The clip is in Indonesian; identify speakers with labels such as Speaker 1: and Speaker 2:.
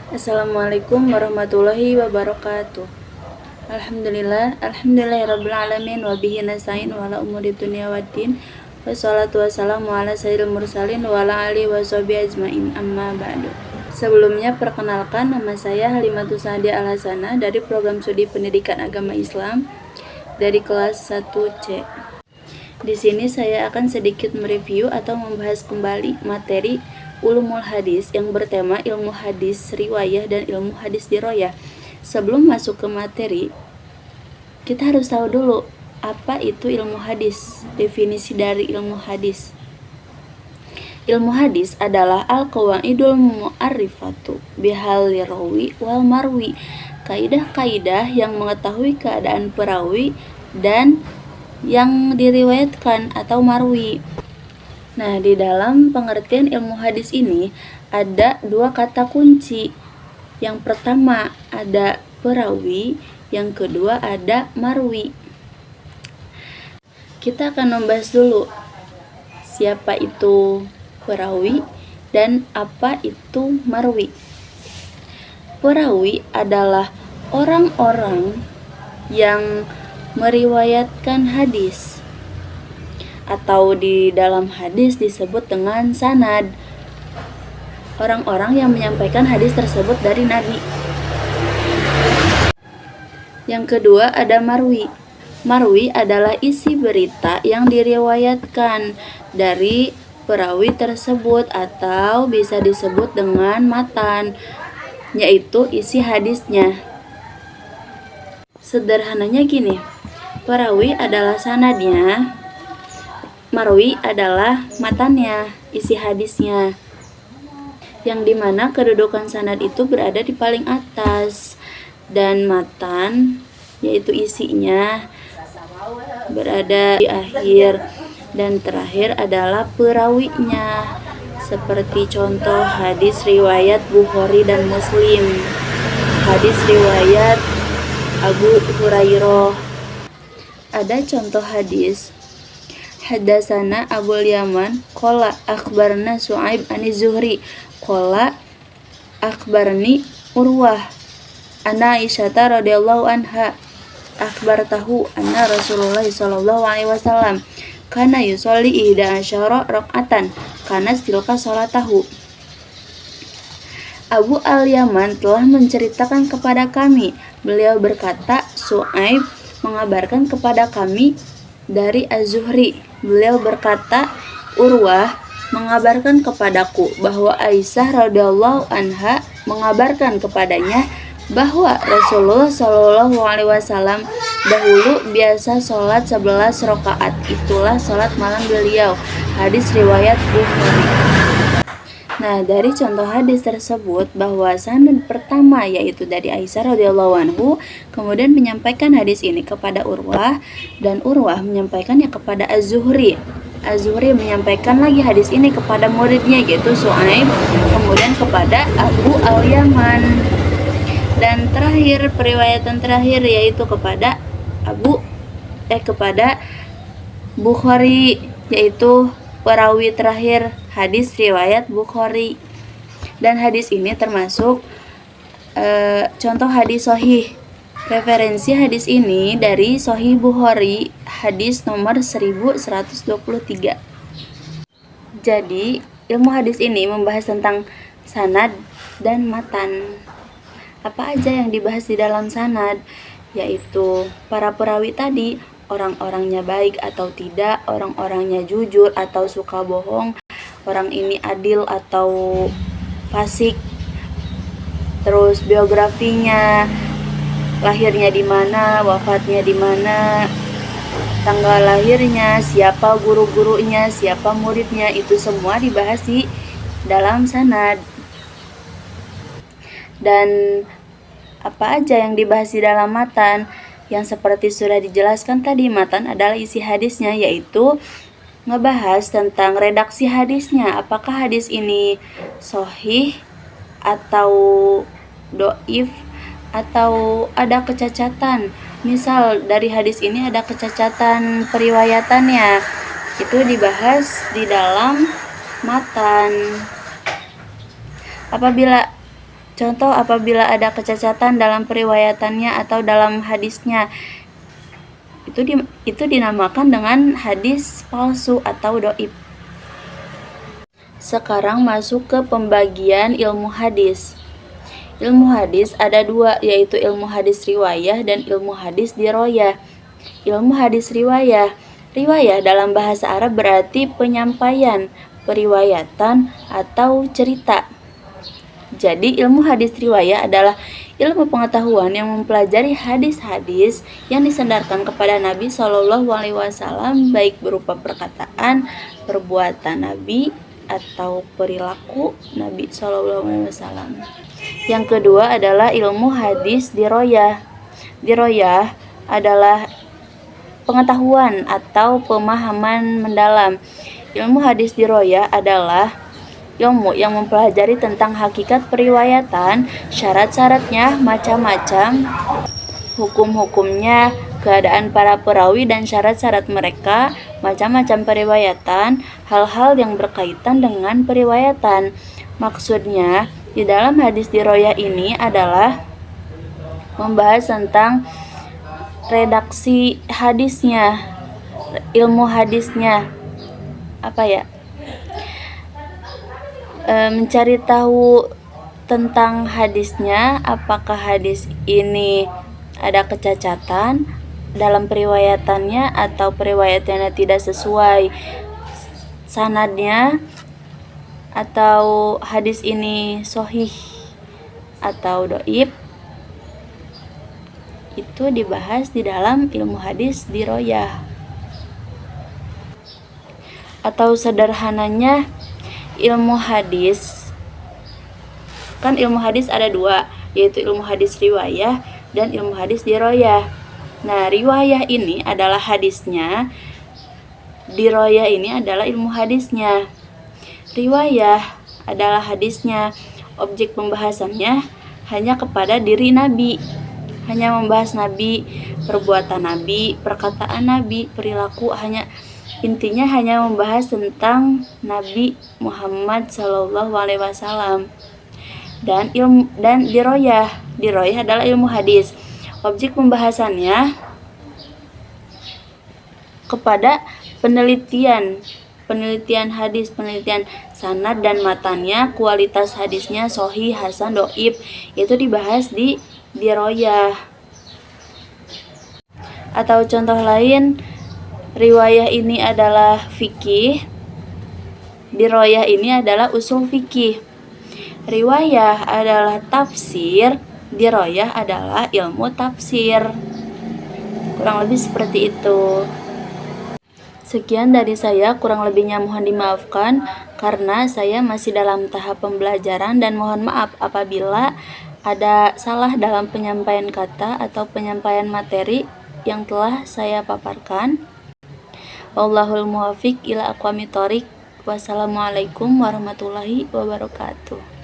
Speaker 1: Assalamualaikum warahmatullahi wabarakatuh. Alhamdulillahirabbil alamin wa bihi nasta'in wa ala umuri dunya waddin. Wassalatu wassalamu ala sayyidil mursalin wa ala alihi washabihi ajmain. Amma ba'du. Sebelumnya perkenalkan, nama saya Halimatus Sa'diah Al-Hasanah dari program studi Pendidikan Agama Islam dari kelas 1C. Di sini saya akan sedikit mereview atau membahas kembali materi Ulumul Hadis yang bertema ilmu hadis riwayah dan ilmu hadis diroyah. Sebelum masuk ke materi, kita harus tahu dulu apa itu ilmu hadis, definisi dari ilmu hadis. Ilmu hadis adalah al-qawaidul mu'arrifatu bihal rawi wal marwi, kaidah-kaidah yang mengetahui keadaan perawi dan yang diriwayatkan atau marwi. Nah, di dalam pengertian ilmu hadis ini ada dua kata kunci. Yang pertama ada perawi, yang kedua ada marwi. Kita akan membahas dulu siapa itu perawi dan apa itu marwi. Perawi adalah orang-orang yang meriwayatkan hadis, atau di dalam hadis disebut dengan sanad, orang-orang yang menyampaikan hadis tersebut dari Nabi. Yang kedua ada marwi. Marwi adalah isi berita yang diriwayatkan dari perawi tersebut atau bisa disebut dengan matan, yaitu isi hadisnya. Sederhananya gini, perawi adalah sanadnya, marwi adalah matannya, isi hadisnya, yang dimana kedudukan sanad itu berada di paling atas dan matan, yaitu isinya, berada di akhir, dan terakhir adalah perawinya, seperti contoh hadis riwayat Bukhari dan Muslim, hadis riwayat Abu Hurairah. Ada contoh hadis, Hadatsana Abul Yaman qala akhbarna Su'aib ani Zuhri qala akhbarni Urwah anna Aisyah radhiyallahu anha akhbartahu anna Rasulullah sallallahu alaihi wasallam kana yusolli ihda asyara rakaatan kana tilka salatahu. Abu Al-Yaman telah menceritakan kepada kami, beliau berkata, Su'aib mengabarkan kepada kami dari Az-Zuhri, beliau berkata, Urwah mengabarkan kepadaku bahwa Aisyah radhiyallahu anha mengabarkan kepadanya bahwa Rasulullah Shallallahu alaihi wasallam dahulu biasa sholat 11 rakaat, itulah sholat malam beliau. Hadis riwayat Bukhari. Nah, dari contoh hadis tersebut bahwa sanad pertama yaitu dari Aisyah radhiyallahu anhu, kemudian menyampaikan hadis ini kepada Urwah, dan Urwah menyampaikannya kepada Az-Zuhri. Az-Zuhri menyampaikan lagi hadis ini kepada muridnya yaitu Su'aib, kemudian kepada Abu Al-Yaman. Dan terakhir, periwayatan terakhir yaitu kepada kepada Bukhari, yaitu perawi terakhir hadis riwayat Bukhari. Dan hadis ini termasuk contoh hadis sahih. Referensi hadis ini dari Sahih Bukhari, hadis nomor 1123. Jadi, ilmu hadis ini membahas tentang sanad dan matan. Apa aja yang dibahas di dalam sanad? Yaitu para perawi tadi, orang-orangnya baik atau tidak, orang-orangnya jujur atau suka bohong, orang ini adil atau fasik, terus biografinya, lahirnya di mana, wafatnya di mana, tanggal lahirnya, siapa guru-gurunya, siapa muridnya, itu semua dibahas di dalam sanad. Dan apa aja yang dibahas di dalam matan? Yang seperti sudah dijelaskan tadi, matan adalah isi hadisnya, yaitu ngebahas tentang redaksi hadisnya. Apakah hadis ini sahih atau doif atau ada kecacatan. Misal dari hadis ini ada kecacatan periwayatannya, itu dibahas di dalam matan. Apabila Contoh apabila ada kecacatan dalam periwayatannya atau dalam hadisnya, itu dinamakan dengan hadis palsu atau doib. Sekarang masuk ke pembagian ilmu hadis. Ilmu hadis ada dua, yaitu ilmu hadis riwayah dan ilmu hadis diroyah. Ilmu hadis riwayah dalam bahasa Arab berarti penyampaian, periwayatan, atau cerita. Jadi ilmu hadis riwayah adalah ilmu pengetahuan yang mempelajari hadis-hadis yang disandarkan kepada Nabi Shallallahu Alaihi Wasallam, baik berupa perkataan, perbuatan Nabi, atau perilaku Nabi Shallallahu Alaihi Wasallam. Yang kedua adalah ilmu hadis diroyah. Diroyah adalah pengetahuan atau pemahaman mendalam. Ilmu hadis diroyah adalah ilmu yang mempelajari tentang hakikat periwayatan, syarat-syaratnya, macam-macam, hukum-hukumnya, keadaan para perawi dan syarat-syarat mereka, macam-macam periwayatan, hal-hal yang berkaitan dengan periwayatan. Maksudnya, di dalam hadis diroyah ini adalah membahas tentang redaksi hadisnya, ilmu hadisnya, mencari tahu tentang hadisnya, apakah hadis ini ada kecacatan dalam periwayatannya atau periwayatannya tidak sesuai sanadnya, atau hadis ini sahih atau doib. Itu dibahas di dalam ilmu hadis diroyah. Atau sederhananya, ilmu hadis, kan ilmu hadis ada dua, yaitu ilmu hadis riwayah dan ilmu hadis diroyah. Nah, riwayah ini adalah hadisnya, diroyah ini adalah ilmu hadisnya. Riwayah adalah hadisnya, objek pembahasannya hanya kepada diri Nabi, hanya membahas Nabi, perbuatan Nabi, perkataan Nabi, perilaku, intinya hanya membahas tentang Nabi Muhammad Shallallahu Alaihi Wasallam. Dan diroyah adalah ilmu hadis, objek pembahasannya kepada penelitian hadis, penelitian sanad dan matanya, kualitas hadisnya sahih, hasan, doib, itu dibahas di diroyah. Atau contoh lain, riwayah ini adalah fikih, diroyah ini adalah usul fikih. Riwayah adalah tafsir, diroyah adalah ilmu tafsir. Kurang lebih seperti itu. Sekian dari saya, kurang lebihnya mohon dimaafkan karena saya masih dalam tahap pembelajaran, dan mohon maaf apabila ada salah dalam penyampaian kata atau penyampaian materi yang telah saya paparkan. Wallahul muwaffiq ila aqwamit thoriq. Wassalamualaikum warahmatullahi wabarakatuh.